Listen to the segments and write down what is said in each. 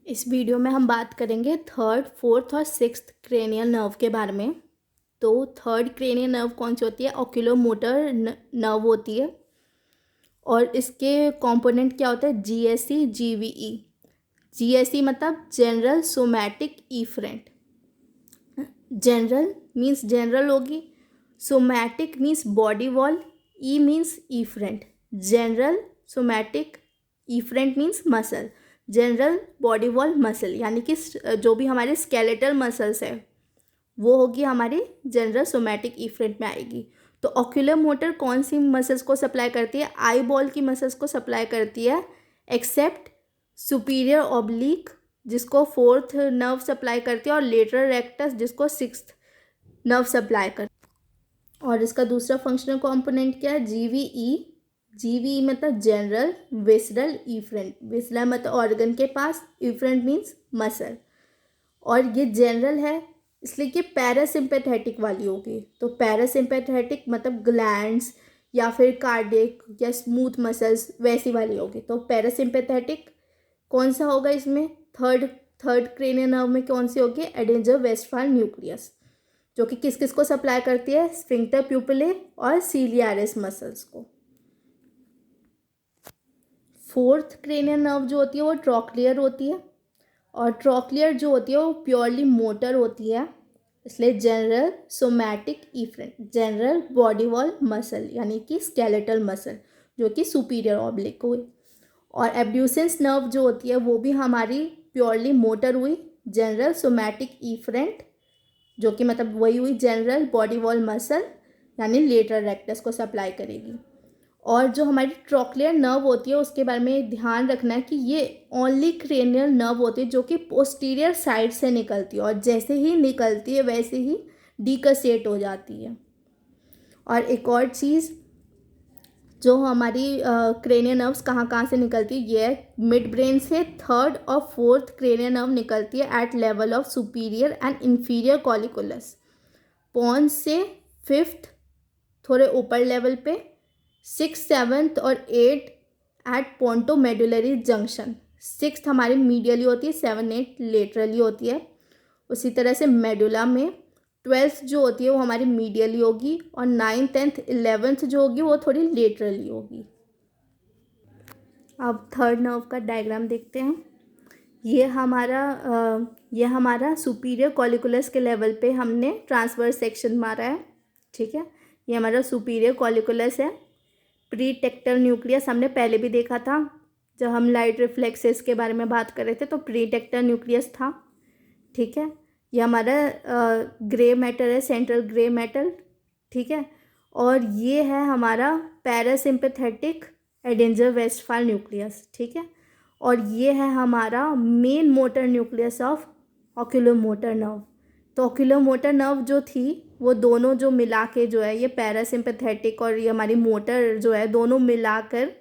इस वीडियो में हम बात करेंगे थर्ड, फोर्थ और सिक्स्थ क्रेनियल नर्व के बारे में। तो थर्ड क्रेनियल नर्व कौन सी होती है? ऑक्यूलोमोटर नर्व होती है और इसके कंपोनेंट क्या होता है? जीएसई, जीवीई। जीएसई मतलब general somatic efferent. General means general होगी, somatic means body wall, E means efferent. General somatic efferent means muscle, general body wall muscle, यानी कि जो भी हमारे स्केलेटल मसल्स है वो होगी हमारी जनरल सोमैटिक इफरेंट में आएगी। तो ऑक्यूलर मोटर कौन सी मसल्स को सप्लाई करती है? आई बॉल की मसल्स को सप्लाई करती है, एक्सेप्ट सुपीरियर ऑब्लिक जिसको फोर्थ नर्व सप्लाई करती है और लेटरल रेक्टस जिसको सिक्स्थ नर्व सप्लाई करती है। और इसका दूसरा फंक्शनल कंपोनेंट क्या है? जीवीई। जीवीई मतलब जनरल विसरल इफरेंट। विसरल मतलब ऑर्गन के पास, इफरेंट मीन्स मसल। और ये जनरल है इसलिए कि पैरासिम्पैथेटिक वाली होगी। तो पैरासिम्पैथेटिक मतलब ग्लैंड्स या फिर कार्डियक या स्मूथ मसल्स वैसी वाली होगी। तो पैरासिम्पैथेटिक कौन सा होगा इसमें? थर्ड थर्ड क्रेनियल नर्व में कौन सी होगी? एडेंजर वेस्टफाल न्यूक्लियस, जो कि किस किस को सप्लाई करती है? स्फिंक्टर प्यूपिले और सीलियारिस मसल्स को। फोर्थ क्रेनियल नर्व जो होती है वो ट्रॉक्लियर होती है और ट्रॉक्लियर जो होती है वो प्योरली मोटर होती है, इसलिए general somatic efferent, general body wall muscle यानी कि स्केलेटल मसल जो कि सुपीरियर ऑब्लिक हुई। और एब्ड्यूसेंस नर्व जो होती है वो भी हमारी प्योरली मोटर हुई, जनरल सोमैटिक इफरेंट जो कि मतलब वही हुई जनरल बॉडी वॉल मसल यानी लेटरल रेक्टस को सप्लाई करेगी। और जो हमारी ट्रॉक्लियर नर्व होती है उसके बारे में ध्यान रखना है कि ये ओनली क्रेनियल नर्व होती है जो कि पोस्टीरियर साइड से निकलती है और जैसे ही निकलती है वैसे ही डिकसेट हो जाती है। और एक और चीज़, जो हमारी क्रेनियल नर्व्स कहाँ कहाँ से निकलती है, ये मिड ब्रेन से थर्ड और फोर्थ क्रेनियल नर्व निकलती है at level of superior and inferior colliculus. Pons से फिफ्थ थोड़े ऊपर लेवल पे, सिक्स, सेवन्थ और eight at pontomedullary junction. Sixth हमारी मीडियली होती है, सेवन एट लेटरली होती है। उसी तरह से मेडुला में ट्वेल्थ जो होती है वो हमारी मीडियली होगी और नाइन्थ, टेंथ, इलेवेंथ जो होगी वो थोड़ी लेटरली होगी। अब थर्ड नर्व का डायग्राम देखते हैं। ये हमारा सुपीरियर कॉलिकुलस के लेवल पे हमने ट्रांसवर्स सेक्शन मारा है, ठीक है। ये हमारा सुपीरियर कॉलिकुलस है। प्री टेक्टल न्यूक्लियस हमने पहले भी देखा था जब हम लाइट रिफ्लेक्सेस के बारे में बात कर रहे थे, तो प्री टेक्टल न्यूक्लियस था, ठीक है। ये हमारा ग्रे मैटर है, सेंट्रल ग्रे मैटर, ठीक है। और ये है हमारा पैरासिम्पैथेटिक एडेंजर वेस्टफाल न्यूक्लियस, ठीक है। और ये है हमारा main motor nucleus of oculomotor nerve. तो ऑक्यूलोमोटर नर्व जो थी वो दोनों जो मिला के जो है ये पैरासिम्पैथेटिक और ये हमारी मोटर जो है दोनों मिलाकर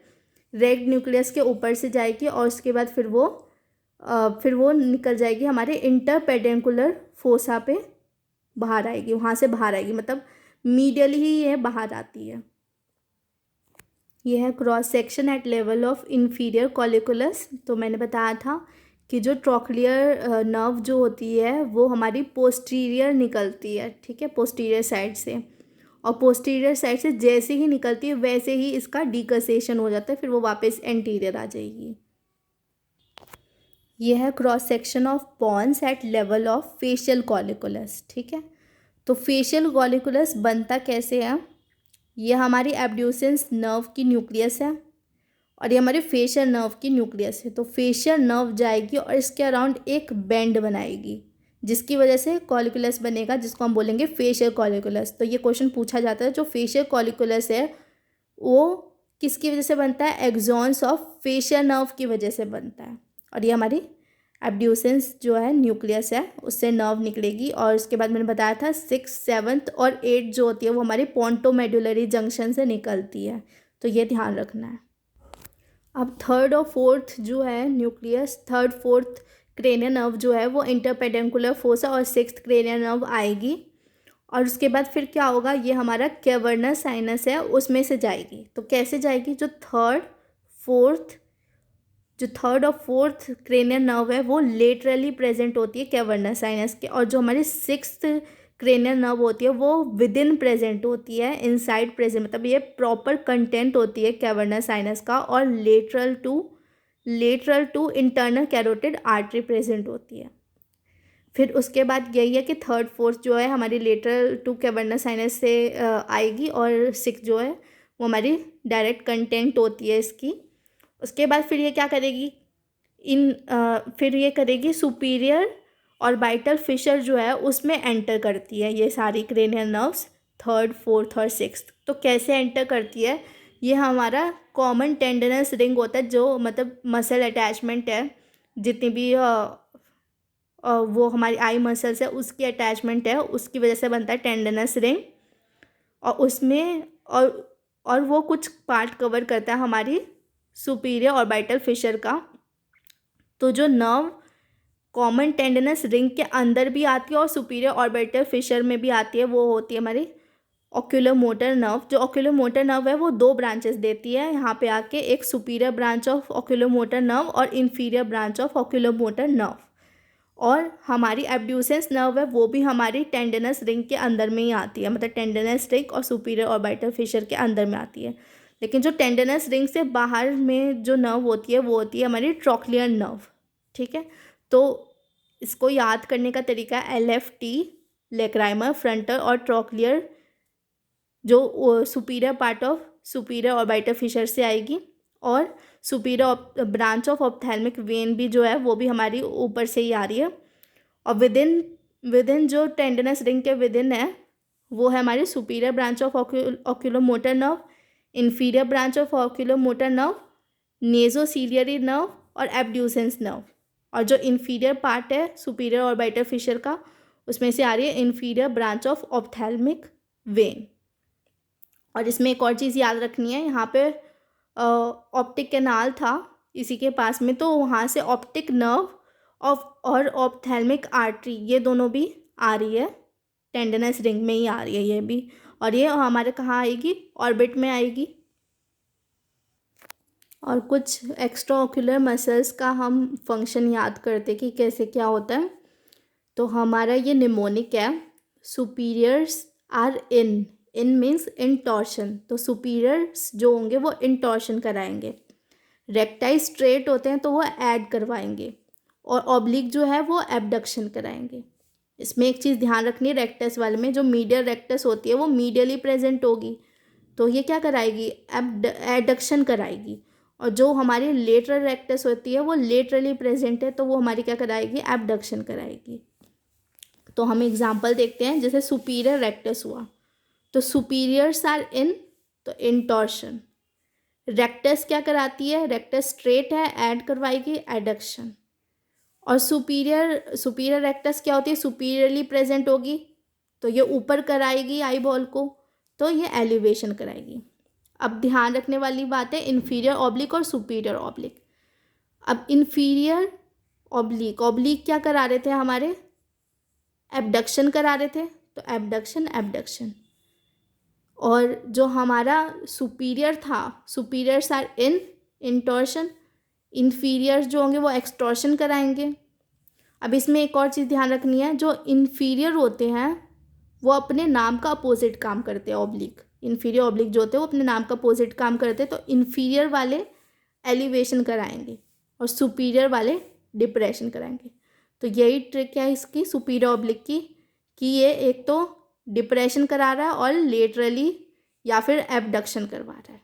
रेड न्यूक्लियस के ऊपर से जाएगी और उसके बाद फिर वो निकल जाएगी हमारे इंटरपेडेंकुलर फोसा पे, बाहर आएगी, वहाँ से बाहर आएगी, मतलब मीडियली ही ये बाहर आती है। यह है cross section at level of inferior colliculus. तो मैंने बताया था कि जो ट्रॉक्लियर नर्व जो होती है वो हमारी पोस्टीरियर निकलती है, ठीक है, पोस्टीरियर साइड से। और पोस्टीरियर साइड से जैसे ही निकलती है वैसे ही इसका डिकसेशन हो जाता है, फिर वो वापस एंटीरियर आ जाएगी। यह है cross section of pons at level of facial colliculus, ठीक है। तो फेशियल कॉलिकुलस बनता कैसे है? ये हमारी एब्ड्यूसेंस नर्व की न्यूक्लियस है और ये हमारे फेशियल नर्व की न्यूक्लियस है। तो फेशियल नर्व जाएगी और इसके अराउंड एक बेंड बनाएगी जिसकी वजह से कॉलिकुलस बनेगा, जिसको हम बोलेंगे फेशियल कॉलिकुलस। तो ये क्वेश्चन पूछा जाता है, जो फेशियल कॉलिकुलस है वो किसकी वजह से बनता है? एक्सॉन्स ऑफ फेशियल नर्व की वजह से बनता है। और ये हमारी एब्ड्यूसेंस जो है न्यूक्लियस है उससे नर्व निकलेगी। और उसके बाद मैंने बताया था सिक्स, सेवन्थ और एट जो होती है वो हमारी पोंटोमेडुलरी जंक्शन से निकलती है, तो ये ध्यान रखना है। अब थर्ड और फोर्थ जो है nucleus, third fourth cranial nerve जो है वो इंटरपेडेंकुलर फोसा और सिक्स्थ क्रेनियल नर्व आएगी और उसके बाद फिर क्या होगा? ये हमारा कैवर्नस साइनस है उसमें से जाएगी। तो कैसे जाएगी? जो थर्ड फोर्थ जो थर्ड और फोर्थ क्रेनियल नर्व है वो लेटरली प्रेजेंट होती है कैवर्नस साइनस के, और जो हमारी सिक्स्थ क्रेनियल नर्व होती है वो विद इन प्रेजेंट होती है, इनसाइड प्रेजेंट, मतलब ये प्रॉपर कंटेंट होती है कैवर्नस साइनस का, और lateral to internal carotid artery present होती है। फिर उसके बाद यही है कि थर्ड फोर्थ जो है हमारी लेटरल टू कैवर्नस साइनस से आएगी, और सिक्स जो है वो हमारी डायरेक्ट कंटेंट होती है इसकी। उसके बाद फिर ये क्या करेगी, फिर ये करेगी सुपीरियर ऑर्बिटल फिशर जो है उसमें एंटर करती है ये सारी क्रेनियल नर्व्स, थर्ड फोर्थ और सिक्स्थ। तो कैसे एंटर करती है, ये हमारा कॉमन टेंडनस रिंग होता है, जो मतलब मसल अटैचमेंट है, जितनी भी वो हमारी आई मसल्स है उसकी अटैचमेंट है, उसकी वजह से बनता है टेंडनस रिंग। और उसमें और वो कुछ पार्ट कवर करता है हमारी सुपीरियर ऑर्बिटल फिशर का। तो जो नर्व कॉमन टेंडनस रिंग के अंदर भी आती है और सुपीरियर ऑर्बिटल फिशर में भी आती है, वो होती है हमारी ऑक्यूलोमोटर नर्व। जो ऑक्यूलोमोटर नर्व है वो दो ब्रांचेस देती है यहाँ पे आके, एक superior branch of oculomotor nerve और inferior branch of oculomotor nerve. और हमारी एब्ड्यूसेंस नर्व है वो भी हमारी टेंडनस रिंग के अंदर में ही आती है, मतलब टेंडनस रिंग और सुपीरियर ऑर्बिटल फिशर के अंदर में आती है। लेकिन जो टेंडनस रिंग से बाहर में जो नर्व होती है वो होती है हमारी ट्रॉक्लियर नर्व। ठीक है, तो इसको याद करने का तरीका है LFT, लेक्राइमर, फ्रंटल और ट्रॉक्लियर, जो superior part of superior orbital Fisher से आएगी, और superior branch of ophthalmic when भी जो है वो भी हमारी ऊपर से ही आ रही है। और विदिन जो टेंडनस रिंग के विदिन है वो है हमारी superior branch of oculomotor nerve, inferior branch of oculomotor nerve, nasociliary nerve और एब्ड्यूसेंस नर्व। और जो इन्फीरियर पार्ट है सुपीरियर ऑर्बिटल फिशर का, उसमें से आ रही है inferior branch of ophthalmic vein. और इसमें एक और चीज़ याद रखनी है, यहाँ पे ऑप्टिक कैनाल था इसी के पास में, तो वहाँ से ऑप्टिक नर्व और ऑप्थेल्मिक आर्टरी ये दोनों भी आ रही है, टेंडनस रिंग में ही आ रही है ये भी। और ये हमारे कहाँ आएगी, ऑर्बिट में आएगी। और कुछ एक्स्ट्रा ऑक्यूलर मसल्स का हम फंक्शन याद करते कि कैसे क्या होता है। तो हमारा ये निमोनिक है, सुपीरियर्स आर इन मीन्स इंटॉर्शन, तो सुपीरियर्स जो होंगे वो इंटॉर्शन कराएंगे। रेक्टाई स्ट्रेट होते हैं तो वो ऐड करवाएंगे, और ऑब्लिक जो है वो एबडक्शन कराएंगे। इसमें एक चीज़ ध्यान रखनी है, रेक्टस वाले में जो मीडियल रेक्टस होती है वो मीडियली प्रेजेंट होगी, तो ये क्या कराएगी, एडक्शन कराएगी। और जो हमारी लेटरल रेक्टस होती है वो लेटरली प्रेजेंट है, तो वो हमारी क्या कराएगी, एबडक्शन कराएगी। तो हम एग्जांपल देखते हैं, जैसे सुपीरियर रेक्टस हुआ तो सुपीरियर्स आर इन, तो इंटॉर्शन। रेक्टस क्या कराती है, रेक्टस स्ट्रेट है, ऐड करवाएगी, एडक्शन। और सुपीरियर रेक्टस क्या होती है, सुपीरियरली प्रेजेंट होगी, तो ये ऊपर कराएगी आई बॉल को, तो ये एलिवेशन कराएगी। अब ध्यान रखने वाली बात है इन्फीरियर ऑब्लिक और सुपीरियर ऑब्लिक। अब इन्फीरियर ऑब्लिक क्या करा रहे थे हमारे, एबडक्शन करा रहे थे, तो एबडक्शन। और जो हमारा सुपीरियर था, सुपीरियर्स आर इन इंटॉर्शन, इन्फीरियर्स जो होंगे वो एक्सटॉर्शन कराएंगे। अब इसमें एक और चीज़ ध्यान रखनी है, जो इन्फीरियर होते हैं वो अपने नाम का अपोजिट काम करते हैं, ऑब्लिक, इन्फीरियर ऑब्लिक जो होते हैं वो अपने नाम का अपोजिट काम करते हैं, तो इन्फीरियर वाले एलिवेशन कराएंगे और सुपीरियर वाले डिप्रेशन कराएंगे। तो यही ट्रिक है इसकी सुपीरियर ऑब्लिक की, कि ये एक तो डिप्रेशन करा रहा है और लेटरली या फिर एबडक्शन करवा रहा है।